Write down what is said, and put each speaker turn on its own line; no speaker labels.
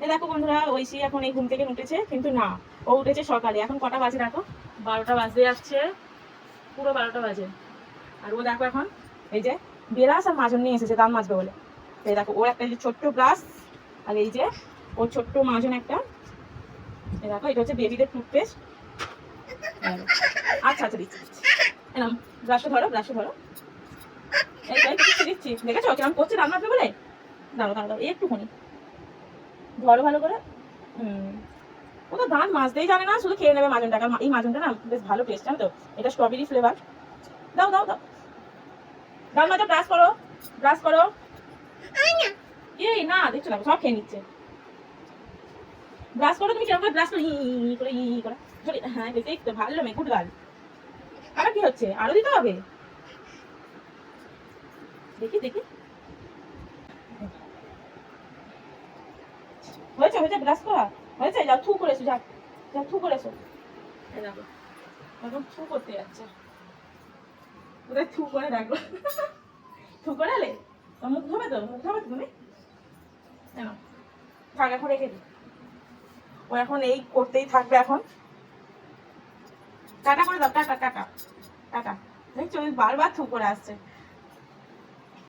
এই দেখো বন্ধুরা, ঐশী এখন এই ঘুম থেকে উঠেছে, কিন্তু না, ও উঠেছে সকালে। এখন কটা বাজে দেখো, 12টা বাজতে যাচ্ছে, পুরো 12টা বাজে। আর ও দেখো এখন এই যে বেরাস আর মাজন নিয়ে এসেছে দাঁত মাজবে বলে। এই দেখো ওর একটা ছোট্ট ব্রাশ, আর এই যে ওর ছোট্ট মাজন একটা। এই দেখো এটা হচ্ছে বেবিদের টুথপেস্ট। আচ্ছা আচ্ছা দিচ্ছি এরকম। ব্রাশটা ধরো, ব্রাশটা ধরো, এইটাই দিচ্ছি। দেখেছো কেমন করছে দাঁত মাজবে বলে? দাঁড়ো দাঁড়ো দাঁড়ো একটুখানি ধরো ভালো করে। ও তো দাঁত মাজতেই জানে না, শুধু খেয়ে নেবে মাজনটা। কারণ এই মাজনটা না বেশ ভালো টেস্ট, জানো তো? এটা স্ট্রবেরি ফ্লেভার। দাও দাও দাও, দাও মাজা, ব্রাশ করো, ব্রাশ করো। এই না, দেখছো না সব খেয়ে নিচ্ছে। ব্রাশ করো, তুমি কিরকম করে ব্রাশ করো, ই করে ই করে। হ্যাঁ দেখেই তো ভালো মেয়ে, গুড গার্ল। আবার কি হচ্ছে, আরো দিতে হবে? দেখি দেখি, হয়েছে হয়েছে, ব্রাশ করা হয়েছে। যাও থু করে এসো, যাও যাও থু করে এসো। এই দেখো এখন থু করতে যাচ্ছে, ওদের থু করে দেখো। থু করে এলে মুখ ধোবে তো, মুখ ধোবে তো তুমি। কেন থাক, এখন রেখে দিই। ও এখন এই করতেই থাকবে এখন। টাটা করে দাও, টাটা টাটা টাটা। দেখছো বারবার থু করে আসছে।